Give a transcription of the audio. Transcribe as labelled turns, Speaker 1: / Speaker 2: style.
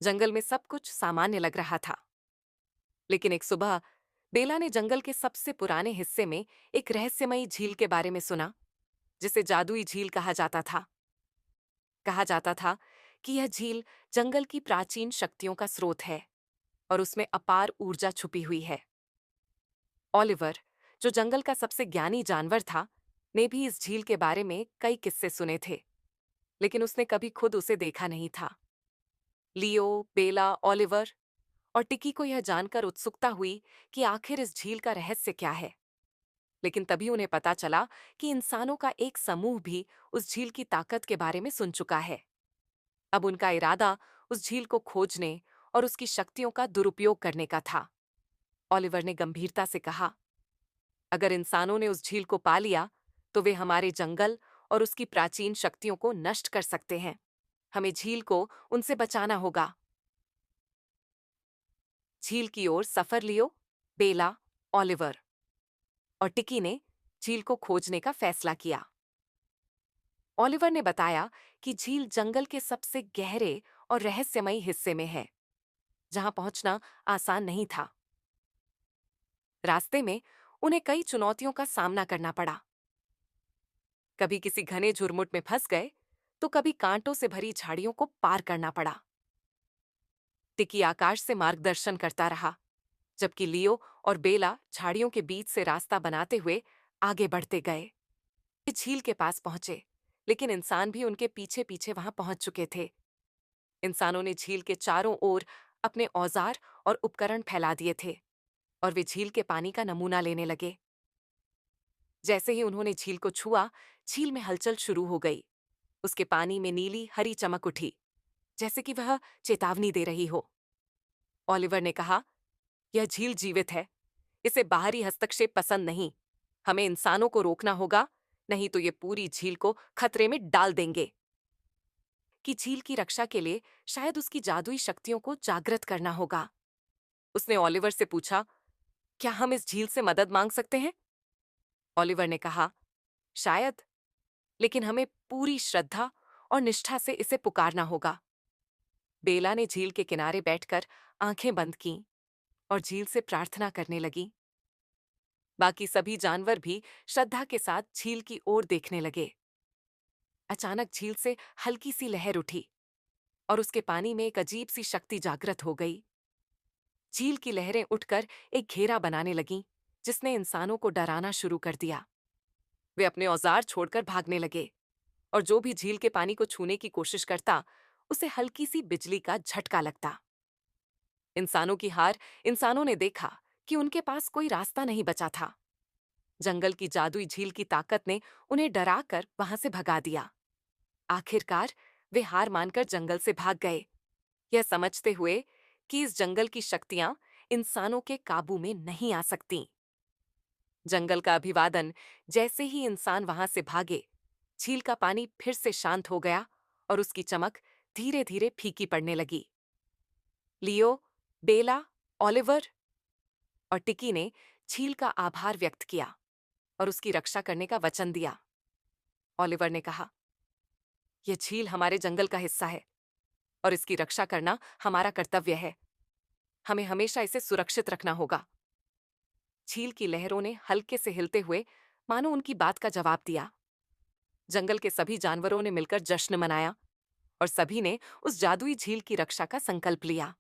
Speaker 1: जंगल में सब कुछ सामान्य लग रहा था। लेकिन एक सुबह बेला ने जंगल के सबसे पुराने हिस्से में एक रहस्यमयी झील के बारे में सुना, जिसे जादुई झील कहा जाता था। कहा जाता था कि यह झील जंगल की प्राचीन शक्तियों का स्रोत है और उसमें अपार ऊर्जा छुपी हुई है। ओलिवर, जो जंगल का सबसे ज्ञानी जानवर था, ने भी इस झील के बारे में कई किस्से सुने थे, लेकिन उसने कभी खुद उसे देखा नहीं था। लियो, बेला, ओलिवर और टिकी को यह जानकर उत्सुकता हुई कि आखिर इस झील का रहस्य क्या है। लेकिन तभी उन्हें पता चला कि इंसानों का एक समूह भी उस झील की ताकत के बारे में सुन चुका है। अब उनका इरादा उस झील को खोजने और उसकी शक्तियों का दुरुपयोग करने का था। ओलिवर ने गंभीरता से कहा, अगर इंसानों ने उस झील को पा लिया, तो वे हमारे जंगल और उसकी प्राचीन शक्तियों को नष्ट कर सकते हैं। हमें झील को उनसे बचाना होगा। झील की ओर सफर लियो, बेला, ओलिवर और टिकी ने झील को खोजने का फैसला किया। ओलिवर ने बताया कि झील जंगल के सबसे गहरे और रहस्यमयी हिस्से में है, जहां पहुंचना आसान नहीं था। रास्ते में उन्हें कई चुनौतियों का सामना करना पड़ा। कभी किसी घने झुरमुट में फंस गए, तो कभी कांटों से भरी झाड़ियों को पार करना पड़ा। टिकी आकाश से मार्गदर्शन करता रहा, जबकि लियो और बेला झाड़ियों के बीच से रास्ता बनाते हुए आगे बढ़ते गए। वे झील के पास पहुंचे, लेकिन इंसान भी उनके पीछे पीछे वहां पहुंच चुके थे। इंसानों ने झील के चारों ओर अपने औजार और उपकरण फैला दिए थे और वे झील के पानी का नमूना लेने लगे। जैसे ही उन्होंने झील को छुआ, झील में हलचल शुरू हो गई। उसके पानी में नीली हरी चमक उठी, जैसे कि वह चेतावनी दे रही हो। ओलिवर ने कहा, यह झील जीवित है। इसे बाहरी हस्तक्षेप पसंद नहीं। हमें इंसानों को रोकना होगा, नहीं तो ये पूरी झील को खतरे में डाल देंगे। कि झील की रक्षा के लिए शायद उसकी जादुई शक्तियों को जागृत करना होगा। उसने ओलिवर से पूछा, क्या हम इस झील से मदद मांग सकते हैं? ओलिवर ने कहा, शायद, लेकिन हमें पूरी श्रद्धा और निष्ठा से इसे पुकारना होगा। बेला ने झील के किनारे बैठकर आंखें बंद कीं और झील से प्रार्थना करने लगी। बाकी सभी जानवर भी श्रद्धा के साथ झील की ओर देखने लगे। अचानक झील से हल्की सी लहर उठी और उसके पानी में एक अजीब सी शक्ति जागृत हो गई। झील की लहरें उठकर एक घेरा बनाने लगीं, जिसने इंसानों को डराना शुरू कर दिया। वे अपने औजार छोड़कर भागने लगे और जो भी झील के पानी को छूने की कोशिश करता, उसे हल्की सी बिजली का झटका लगता। इंसानों की हार। इंसानों ने देखा कि उनके पास कोई रास्ता नहीं बचा था। जंगल की जादुई झील की ताकत ने उन्हें डराकर वहां से भगा दिया। आखिरकार वे हार मानकर जंगल से भाग गए, यह समझते हुए कि इस जंगल की शक्तियां इंसानों के काबू में नहीं आ सकती। जंगल का अभिवादन जैसे ही इंसान वहां से भागे, झील का पानी फिर से शांत हो गया और उसकी चमक धीरे धीरे फीकी पड़ने लगी। लियो, बेला, ओलिवर और टिकी ने झील का आभार व्यक्त किया और उसकी रक्षा करने का वचन दिया। ओलिवर ने कहा, यह झील हमारे जंगल का हिस्सा है और इसकी रक्षा करना हमारा कर्तव्य है। हमें हमेशा इसे सुरक्षित रखना होगा। झील की लहरों ने हल्के से हिलते हुए मानो उनकी बात का जवाब दिया। जंगल के सभी जानवरों ने मिलकर जश्न मनाया और सभी ने उस जादुई झील की रक्षा का संकल्प लिया।